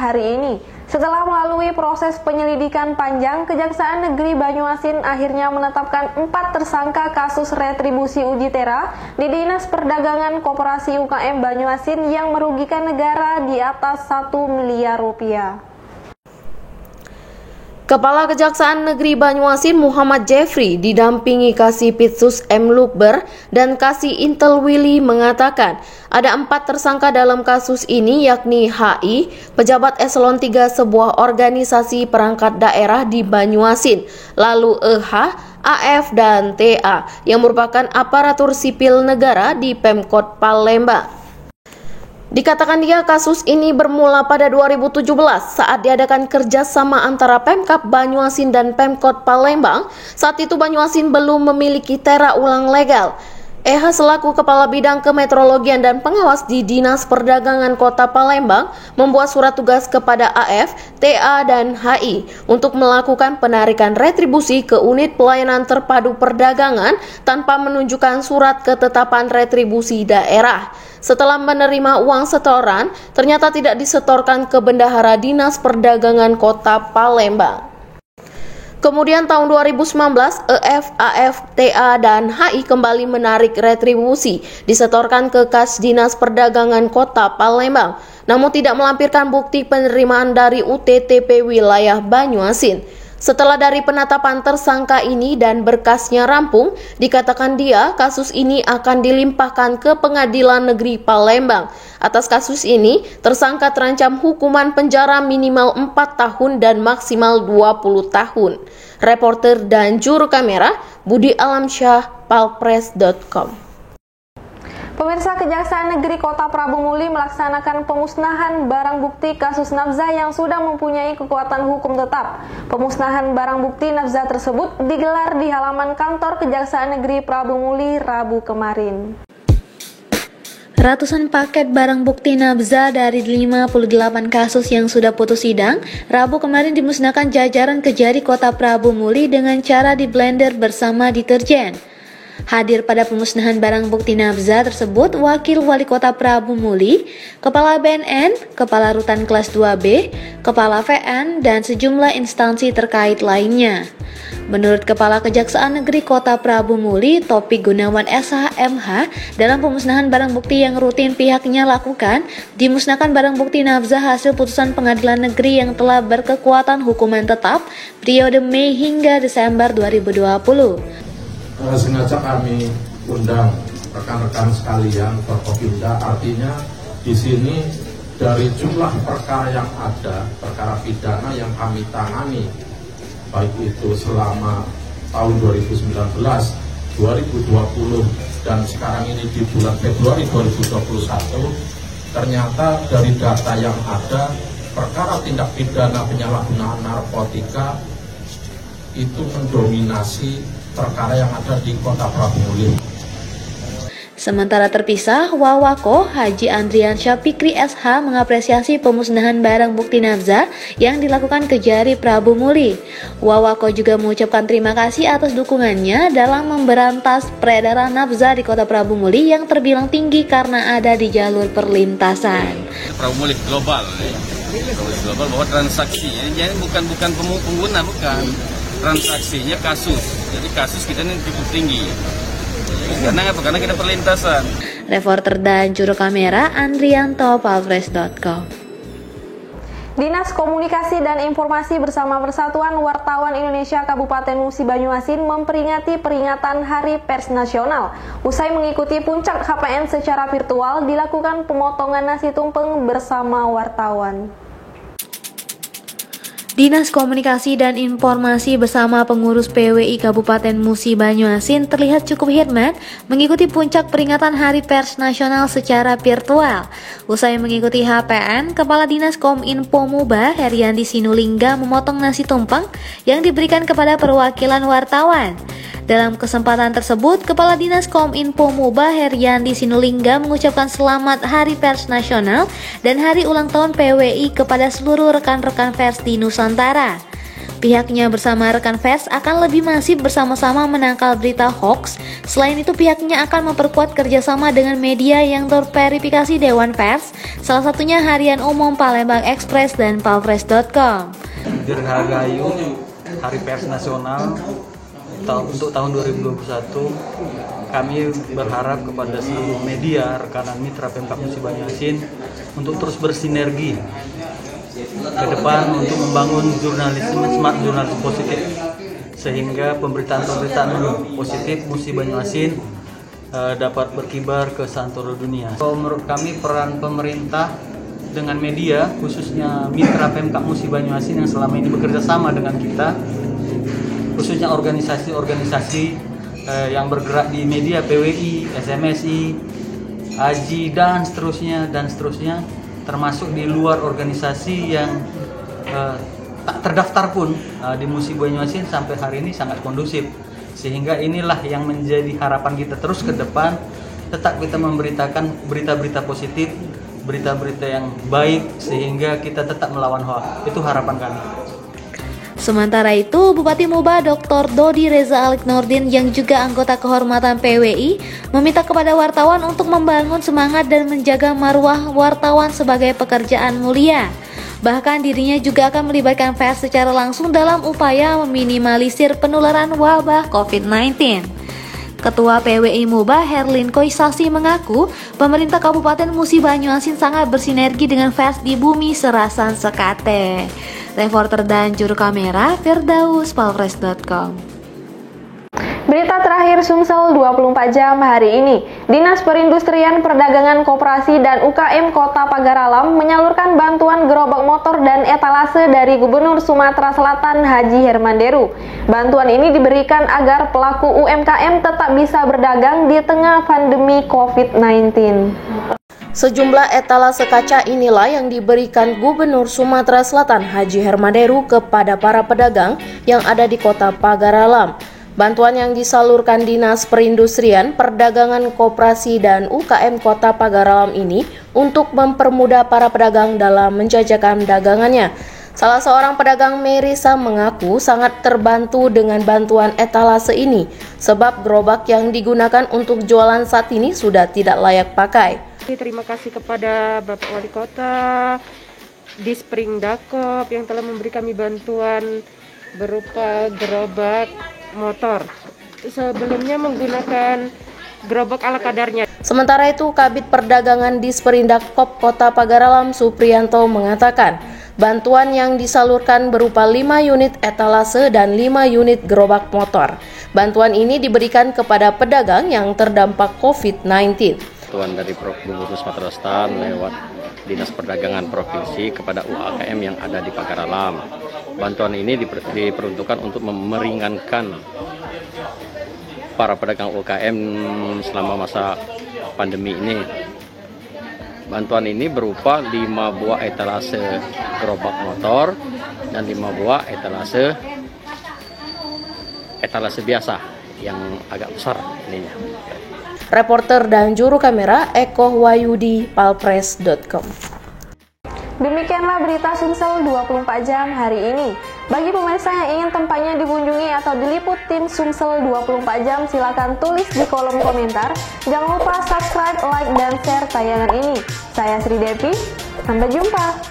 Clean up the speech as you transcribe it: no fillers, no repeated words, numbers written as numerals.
hari ini. Setelah melalui proses penyelidikan panjang, Kejaksaan Negeri Banyuasin akhirnya menetapkan 4 tersangka kasus retribusi uji tera di Dinas Perdagangan Koperasi UKM Banyuasin yang merugikan negara di atas 1 miliar rupiah. Kepala Kejaksaan Negeri Banyuasin Muhammad Jeffrey didampingi Kasipitsus M. Lukber dan Kasih Intel Willy mengatakan ada 4 tersangka dalam kasus ini, yakni HI, pejabat eselon 3 sebuah organisasi perangkat daerah di Banyuasin, lalu EH, AF, dan TA yang merupakan aparatur sipil negara di Pemkot Palembang. Dikatakan dia kasus ini bermula pada 2017 saat diadakan kerjasama antara Pemkab Banyuasin dan Pemkot Palembang. Saat itu Banyuasin belum memiliki tera ulang legal. EH selaku Kepala Bidang Kemeteorologian dan Pengawas di Dinas Perdagangan Kota Palembang membuat surat tugas kepada AF, TA, dan HI untuk melakukan penarikan retribusi ke unit pelayanan terpadu perdagangan tanpa menunjukkan surat ketetapan retribusi daerah. Setelah menerima uang setoran, ternyata tidak disetorkan ke Bendahara Dinas Perdagangan Kota Palembang. Kemudian tahun 2019, EF, AF, TA, dan HI kembali menarik retribusi, disetorkan ke Kas Dinas Perdagangan Kota Palembang, namun tidak melampirkan bukti penerimaan dari UTTP wilayah Banyuasin. Setelah dari penetapan tersangka ini dan berkasnya rampung, dikatakan dia kasus ini akan dilimpahkan ke Pengadilan Negeri Palembang. Atas kasus ini, tersangka terancam hukuman penjara minimal 4 tahun dan maksimal 20 tahun. Reporter dan juru kamera Budi Alamsyah, palpres.com. Pemirsa, Kejaksaan Negeri Kota Prabu Muli melaksanakan pemusnahan barang bukti kasus nafza yang sudah mempunyai kekuatan hukum tetap. Pemusnahan barang bukti nafza tersebut digelar di halaman kantor Kejaksaan Negeri Prabu Muli Rabu kemarin. Ratusan paket barang bukti nafza dari 58 kasus yang sudah putus sidang, Rabu kemarin dimusnahkan jajaran Kejari Kota Prabu Muli dengan cara di blender bersama deterjen. Hadir pada pemusnahan barang bukti nafza tersebut Wakil Wali Kota Prabu Muli, Kepala BNN, Kepala Rutan Kelas 2B, Kepala VN, dan sejumlah instansi terkait lainnya. Menurut Kepala Kejaksaan Negeri Kota Prabu Muli, Topik Gunawan SH.MH, dalam pemusnahan barang bukti yang rutin pihaknya lakukan, dimusnahkan barang bukti nafza hasil putusan pengadilan negeri yang telah berkekuatan hukuman tetap periode Mei hingga Desember 2020. Sengaja kami undang rekan-rekan sekalian Forkopimda, artinya di sini dari jumlah perkara yang ada, perkara pidana yang kami tangani, baik itu selama tahun 2019, 2020, dan sekarang ini di bulan Februari 2021, ternyata dari data yang ada, perkara tindak pidana penyalahgunaan narkotika itu mendominasi perkara yang ada di Kota Prabu Muli. Sementara terpisah, Wawako Haji Andrian Syapikri SH mengapresiasi pemusnahan barang bukti nafza yang dilakukan Kejari Prabu Muli. Wawako juga mengucapkan terima kasih atas dukungannya dalam memberantas peredaran nafza di Kota Prabu Muli yang terbilang tinggi karena ada di jalur perlintasan. Prabu Muli global bahwa transaksinya jadi bukan pengguna, bukan transaksinya kasus. Jadi kasus kita ini cukup tinggi. Karena apa? Karena kita perlintasan. Reporter dan juru kamera Andrianto, palpres.com. Dinas Komunikasi dan Informasi bersama Persatuan Wartawan Indonesia Kabupaten Musi Banyuasin memperingati peringatan Hari Pers Nasional. Usai mengikuti puncak HPN secara virtual, dilakukan pemotongan nasi tumpeng bersama wartawan. Dinas Komunikasi dan Informasi bersama pengurus PWI Kabupaten Musi Banyuasin terlihat cukup hikmat mengikuti puncak peringatan Hari Pers Nasional secara virtual. Usai mengikuti HPN, Kepala Dinas Kominfo Muba Heriandi Sinulingga memotong nasi tumpeng yang diberikan kepada perwakilan wartawan. Dalam kesempatan tersebut, Kepala Dinas Kominfo Muba Heriandi Sinulingga mengucapkan selamat Hari Pers Nasional dan Hari Ulang Tahun PWI kepada seluruh rekan-rekan pers di Nusantara. Pihaknya bersama rekan pers akan lebih masif bersama-sama menangkal berita hoax. Selain itu, pihaknya akan memperkuat kerjasama dengan media yang terverifikasi Dewan Pers, salah satunya Harian Umum Palembang Express dan palpres.com. Dirgahayu Hari Pers Nasional untuk tahun 2021, kami berharap kepada seluruh media, rekanan mitra Pemkab Musi Banyuasin untuk terus bersinergi ke depan untuk membangun jurnalisme smart, jurnalisme positif, sehingga pemberitaan-pemberitaan positif Musi Banyuasin dapat berkibar ke santoro dunia. Menurut kami peran pemerintah dengan media, khususnya mitra Pemkab Musi Banyuasin yang selama ini bekerja sama dengan kita, khususnya organisasi-organisasi yang bergerak di media, PWI, SMSI, AJI, dan seterusnya, termasuk di luar organisasi yang tak terdaftar pun di Musi Banyuasin sampai hari ini sangat kondusif. Sehingga inilah yang menjadi harapan kita terus ke depan, tetap kita memberitakan berita-berita positif, berita-berita yang baik, sehingga kita tetap melawan hoax. Itu harapan kami. Sementara itu, Bupati Muba Dr. Dodi Reza Alik Nurdin yang juga anggota kehormatan PWI meminta kepada wartawan untuk membangun semangat dan menjaga marwah wartawan sebagai pekerjaan mulia. Bahkan dirinya juga akan melibatkan pers secara langsung dalam upaya meminimalisir penularan wabah COVID-19. Ketua PWI Muba Herlin Koisasi mengaku pemerintah Kabupaten Musi Banyuasin sangat bersinergi dengan pers di bumi Serasan Sekate. Reporter dan juru kamera Firdaus, palpres.com. Berita terakhir Sumsel 24 jam hari ini. Dinas Perindustrian Perdagangan Koperasi dan UKM Kota Pagar Alam menyalurkan bantuan gerobak motor dan etalase dari Gubernur Sumatera Selatan Haji Herman Deru. Bantuan ini diberikan agar pelaku UMKM tetap bisa berdagang di tengah pandemi COVID-19. Sejumlah etalase kaca inilah yang diberikan Gubernur Sumatera Selatan Haji Herman Deru kepada para pedagang yang ada di Kota Pagar Alam. Bantuan yang disalurkan Dinas Perindustrian, Perdagangan Koperasi dan UKM Kota Pagar Alam ini untuk mempermudah para pedagang dalam menjajakan dagangannya. Salah seorang pedagang Merisa mengaku sangat terbantu dengan bantuan etalase ini, sebab gerobak yang digunakan untuk jualan saat ini sudah tidak layak pakai. Terima kasih kepada Bapak Wali Kota, Dispringdakop yang telah memberi kami bantuan berupa gerobak motor. Sebelumnya menggunakan gerobak ala kadarnya. Sementara itu, Kabid Perdagangan Dispringdakop Kota Pagar Alam Supriyanto mengatakan, bantuan yang disalurkan berupa 5 unit etalase dan 5 unit gerobak motor. Bantuan ini diberikan kepada pedagang yang terdampak COVID-19. Bantuan dari Gubernur Sumatera Selatan lewat Dinas Perdagangan Provinsi kepada UKM yang ada di Pagar Alam. Bantuan ini diperuntukkan untuk meringankan para pedagang UKM selama masa pandemi ini. Bantuan ini berupa 5 buah etalase gerobak motor dan 5 buah etalase biasa yang agak besar ininya. Reporter dan juru kamera Eko Wayudi, palpres.com. Demikianlah berita Sumsel 24 jam hari ini. Bagi pemirsa yang ingin tempatnya dikunjungi atau diliput tim Sumsel 24 jam, silakan tulis di kolom komentar. Jangan lupa subscribe, like, dan share tayangan ini. Saya Sri Devi, sampai jumpa.